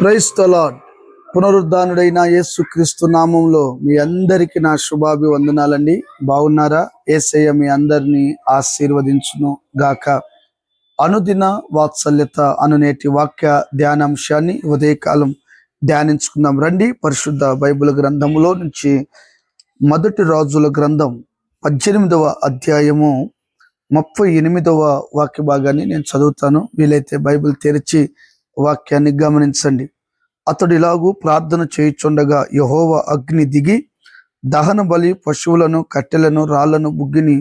Praise the lord. పునరుద్ధానుడైన యేసుక్రీస్తు నామంలో మీ అందరికీ నా శుభాభివందనాలండి. బాగున్నారా? యేసయ్య మీ అందరినీ ఆశీర్వదించును గాక. అనుదిన వాత్సల్యత అనునేటి వాక్య ధ్యానాంశాన్ని ఉదయకాలం ధ్యానించుకుందాం రండి. పరిశుద్ధ బైబిల్ గ్రంథములో నుంచి మొదటి రాజుల గ్రంథం 18వ అధ్యాయము 38వ వాక్య భాగాన్ని నేను చదువుతాను. వీలైతే బైబిల్ తెరిచి వాక్యాన్ని గమనించండి. అతడు ఇలాగూ ప్రార్థన చేయుచుండగా యెహోవా అగ్ని దిగి దహన బలి పశువులను, కట్టెలను, రాళ్లను, బుగ్గిని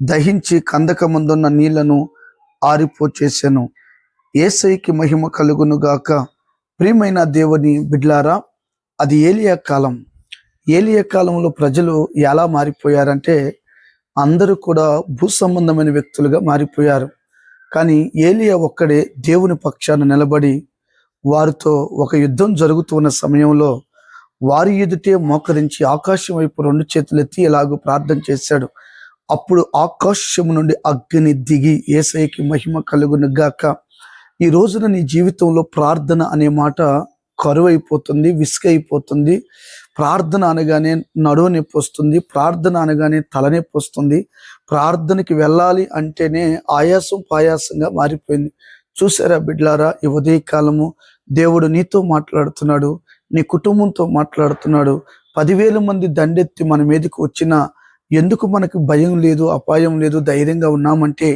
దహించి కందకమందున్న నీళ్లను ఆరిపోచేసెను. యేసయ్యకి మహిమ కలుగును గాక. ప్రియమైన దేవుని బిడ్లారా, అది ఏలియా కాలం. ఏలియా కాలంలో ప్రజలు ఎలా మారిపోయారంటే అందరూ కూడా భూ సంబంధమైన వ్యక్తులుగా మారిపోయారు. కానీ ఏలియా ఒక్కడే దేవుని పక్షాన నిలబడి వారితో ఒక యుద్ధం జరుగుతున్న సమయంలో వారి ఎదుటే మోకరించి ఆకాశం వైపు 2 చేతులెత్తి ఇలాగూ ప్రార్థన చేశాడు. అప్పుడు ఆకాశం నుండి అగ్ని దిగి యేసయ్యకి మహిమ కలుగును గాక. ఈ రోజున నీ జీవితంలో ప్రార్థన అనే మాట కరువైపోతుంది, విసుగైపోతుంది. ప్రార్థన అనగానే నడువు నొప్పి వస్తుంది, ప్రార్థన అనగానే తలనొప్పి వస్తుంది, ప్రార్థనకి వెళ్ళాలి అంటేనే ఆయాసం పాయాసంగా మారిపోయింది. చూసారా బిడ్లారా, ఈ ఉదయకాలము దేవుడు నీతో మాట్లాడుతున్నాడు, నీ కుటుంబంతో మాట్లాడుతున్నాడు. 10,000 మంది దండెత్తి మన మీదకి వచ్చినా ఎందుకు మనకు భయం లేదు, అపాయం లేదు, ధైర్యంగా ఉన్నామంటే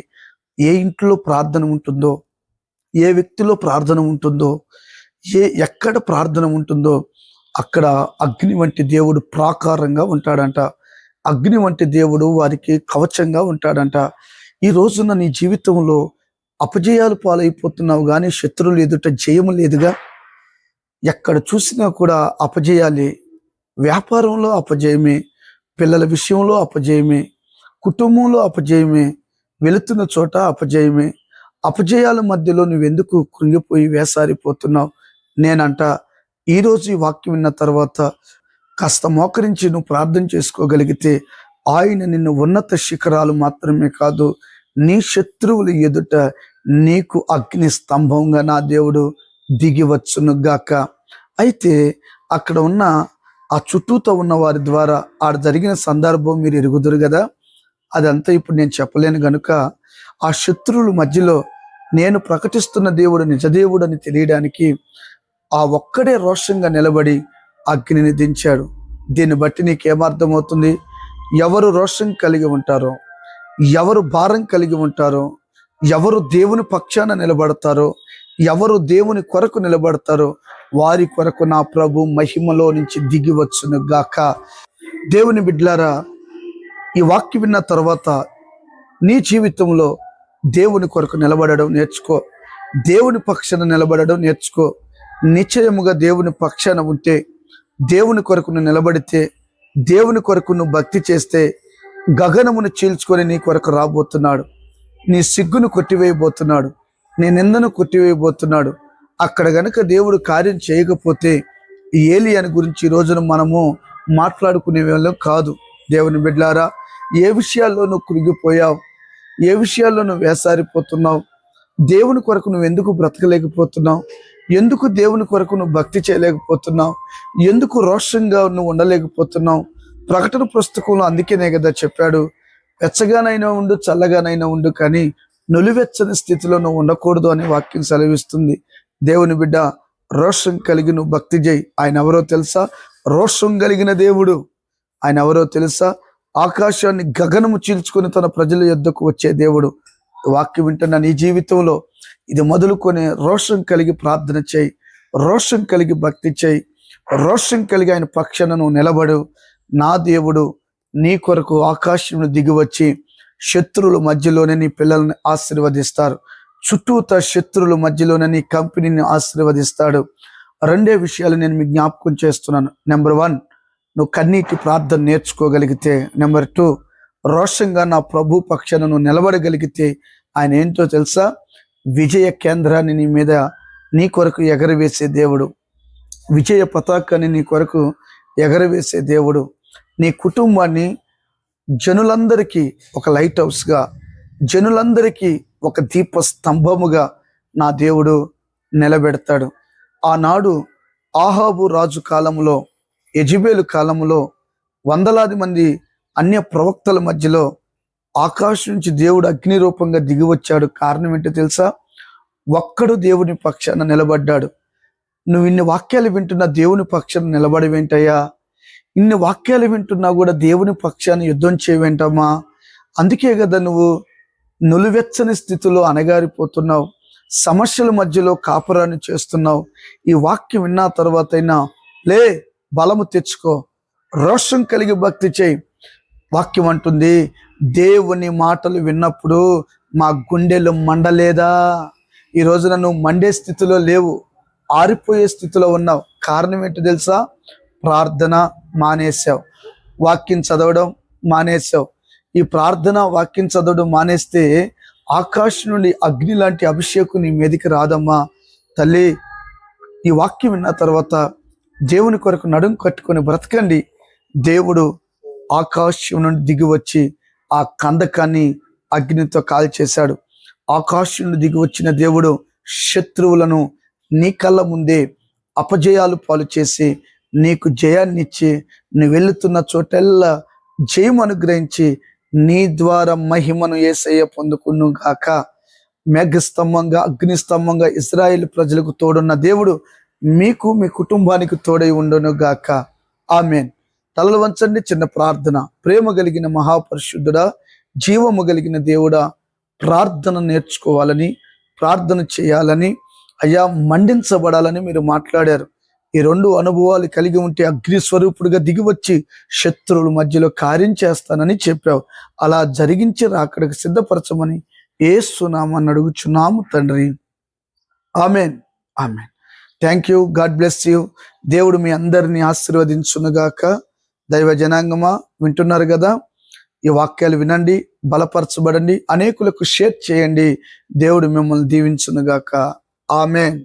ఏ ఇంట్లో ప్రార్థన ఉంటుందో, ఏ వ్యక్తిలో ప్రార్థన ఉంటుందో, ఎక్కడ ప్రార్థన ఉంటుందో అక్కడ అగ్ని వంటి దేవుడు ప్రాకారంగా ఉంటాడంట. అగ్ని వంటి దేవుడు వారికి కవచంగా ఉంటాడంట. ఈ రోజున నీ జీవితంలో అపజయాలు పాలైపోతున్నావు కానీ శత్రువులు ఎదుట జయము లేదుగా. ఎక్కడ చూసినా కూడా అపజయాలే. వ్యాపారంలో అపజయమే, పిల్లల విషయంలో అపజయమే, కుటుంబంలో అపజయమే, వెళుతున్న చోట అపజయమే. అపజయాల మధ్యలో నువ్వెందుకు కృంగిపోయి వేసారిపోతున్నావు? నేనంట ఈరోజు ఈ వాక్యం విన్న తర్వాత కాస్త మోకరించి నువ్వు ప్రార్థన చేసుకోగలిగితే ఆయన నిన్ను ఉన్నత శిఖరాలు మాత్రమే కాదు, నీ శత్రువుల ఎదుట నీకు అగ్ని స్తంభంగా నా దేవుడు దిగి వచ్చును గాక. అయితే అక్కడ ఉన్న ఆ చుట్టూతో ఉన్న వారి ద్వారా ఆడ జరిగిన సందర్భం మీరు ఎరుగుదురు కదా. అదంతా ఇప్పుడు నేను చెప్పలేను గనుక ఆ శత్రువుల మధ్యలో నేను ప్రకటిస్తున్న దేవుడు నిజదేవుడు అని తెలియడానికి ఆ ఒక్కడే రోషంగా నిలబడి అగ్నిని దించాడు. దీన్ని బట్టి నీకేమర్థమవుతుంది? ఎవరు రోషం కలిగి ఉంటారో, ఎవరు భారం కలిగి ఉంటారో, ఎవరు దేవుని పక్షాన నిలబడతారో, ఎవరు దేవుని కొరకు నిలబడతారో వారి కొరకు నా ప్రభు మహిమలో నుంచి దిగి వచ్చును గాక. దేవుని బిడ్డలారా, ఈ వాక్యం విన్న తర్వాత నీ జీవితంలో దేవుని కొరకు నిలబడడం నేర్చుకో, దేవుని పక్షాన నిలబడడం నేర్చుకో. నిశ్చయముగా దేవుని పక్షాన ఉంటే, దేవుని కొరకు నువ్వు నిలబడితే, దేవుని కొరకు నువ్వు భక్తి చేస్తే గగనమును చీల్చుకొని నీ కొరకు రాబోతున్నాడు. నీ సిగ్గును కొట్టివేయబోతున్నాడు, నీ నిందను కొట్టివేయబోతున్నాడు. అక్కడ గనుక దేవుడు కార్యం చేయకపోతే ఏలియాని గురించి ఈ రోజున మనము మాట్లాడుకునే వాళ్ళం కాదు. దేవుని బిడ్డలారా, ఏ విషయాల్లో నువ్వు కృంగిపోయావు, ఏ విషయాల్లో నువ్వు వేసారిపోతున్నావు, దేవుని కొరకు నువ్వు ఎందుకు బ్రతకలేకపోతున్నావు, ఎందుకు దేవుని కొరకు నువ్వు భక్తి చేయలేకపోతున్నావు, ఎందుకు రోషంగా నువ్వు ఉండలేకపోతున్నావు? ప్రకటన పుస్తకంలో అందుకేనే కదా చెప్పాడు, వెచ్చగానైనా ఉండు, చల్లగానైనా ఉండు, కానీ నులివెచ్చని స్థితిలో నువ్వు ఉండకూడదు అని వాక్యం సెలవిస్తుంది. దేవుని బిడ్డ, రోషం కలిగి నువ్వు భక్తి చేయి. ఆయన ఎవరో తెలుసా? రోషం కలిగిన దేవుడు. ఆయన ఎవరో తెలుసా? ఆకాశాన్ని గగనము చీల్చుకొని తన ప్రజల యొద్దకు వచ్చే దేవుడు. వాక్యం వింటున్న నీ జీవితంలో ఇది మొదలుకొని రోషం కలిగి ప్రార్థన చేయి, రోషం కలిగి భక్తి చేయి, రోషం కలిగి ఆయన పక్షాన నువ్వు నిలబడు. నా దేవుడు నీ కొరకు ఆకాశంను దిగి వచ్చి శత్రువుల మధ్యలోనే నీ పిల్లల్ని ఆశీర్వదిస్తారు, చుట్టూత శత్రువుల మధ్యలోనే నీ కంపెనీని ఆశీర్వదిస్తాడు. 2 విషయాలు నేను మీకు జ్ఞాపకం చేస్తున్నాను. నెంబర్ 1, నువ్వు కన్నీటి ప్రార్థన నేర్చుకోగలిగితే. నెంబర్ 2, రోషంగా నా ప్రభు పక్షాన నువ్వు నిలబడగలిగితే ఆయన ఏంటో తెలుసా? విజయ కేంద్రాన్ని నీ మీద, నీ కొరకు ఎగరవేసే దేవుడు. విజయ పతాకాన్ని నీ కొరకు ఎగరవేసే దేవుడు. నీ కుటుంబాన్ని జనులందరికీ ఒక లైట్ హౌస్గా, జనులందరికీ ఒక దీప స్తంభముగా నా దేవుడు నిలబెడతాడు. ఆనాడు ఆహాబు రాజు కాలంలో, యెజెబెలు కాలంలో వందలాది మంది అన్య ప్రవక్తల మధ్యలో ఆకాశం నుంచి దేవుడు అగ్ని రూపంగా దిగి వచ్చాడు. కారణం ఏంటో తెలుసా? ఒక్కడు దేవుని పక్షాన నిలబడ్డాడు. నువ్వు ఇన్ని వాక్యాలు వింటున్నా దేవుని పక్షాన నిలబడవేంటయ్యా? ఇన్ని వాక్యాలు వింటున్నా కూడా దేవుని పక్షాన్ని యుద్ధం చేయవేంటమ్మా? అందుకే కదా నువ్వు నులివెచ్చని స్థితిలో అణగారిపోతున్నావు, సమస్యల మధ్యలో కాపురాన్ని చేస్తున్నావు. ఈ వాక్యం విన్న తర్వాతైనా లే, బలము తెచ్చుకో, రోషం కలిగి భక్తి చేయి. వాక్యం అంటుంది, దేవుని మాటలు విన్నప్పుడు మా గుండెలు మండలేదా? ఈ రోజున నువ్వు మండే స్థితిలో లేవు, ఆరిపోయే స్థితిలో ఉన్నావు. కారణం ఏంటో తెలుసా? ప్రార్థన మానేసావు, వాక్యం చదవడం మానేసావు. ఈ ప్రార్థన వాక్యం చదవడం మానేస్తే ఆకాశం నుండి అగ్ని లాంటి అభిషేకం నీ మీదకి రాదమ్మా. తల్లి, ఈ వాక్యం విన్న తర్వాత దేవుని కొరకు నడుం కట్టుకొని బ్రతకండి. దేవుడు ఆకాశం నుండి దిగి వచ్చి ఆ కందకాన్ని అగ్నితో కాల్చేశాడు. ఆకాశం నుండి దిగి వచ్చిన దేవుడు శత్రువులను నీ కళ్ళ ముందే అపజయాలు పాలు చేసి నీకు జయాన్నిచ్చి, నువ్వు వెళుతున్న చోటెల్లా జయం అనుగ్రహించి నీ ద్వారా మహిమను యేసయ్య పొందుకును గాక. మేఘస్తంభంగా, అగ్నిస్తంభంగా ఇశ్రాయేలు ప్రజలకు తోడున్న దేవుడు మీకు, మీ కుటుంబానికి తోడై ఉండును గాక. ఆమేన్. తలలు వంచండి, చిన్న ప్రార్థన. ప్రేమ కలిగిన మహాపరిశుద్ధుడా, జీవము కలిగిన దేవుడా, ప్రార్థన నేర్చుకోవాలని, ప్రార్థన చేయాలని, అయ్యా మండించబడాలని మీరు మాట్లాడారు. ఈ రెండు అనుభవాలు కలిగి ఉంటే అగ్ని స్వరూపుడుగా దిగివచ్చి శత్రువుల మధ్యలో కార్యం చేస్తానని చెప్పావు. అలా జరిగించి అక్కడికి సిద్ధపరచమని యేసు నామమున అడుగుచున్నాము తండ్రి. Amen, amen. Thank you. God bless you. దేవుడు మీ అందరినీ ఆశీర్వదించునుగాక. దైవ జనాంగమా, వింటున్నారు కదా? ఈ వాక్యాలు వినండి, బలపరచబడండి, అనేకులకు షేర్ చేయండి. దేవుడు మిమ్మల్ని దీవించునుగాక. ఆమెన్.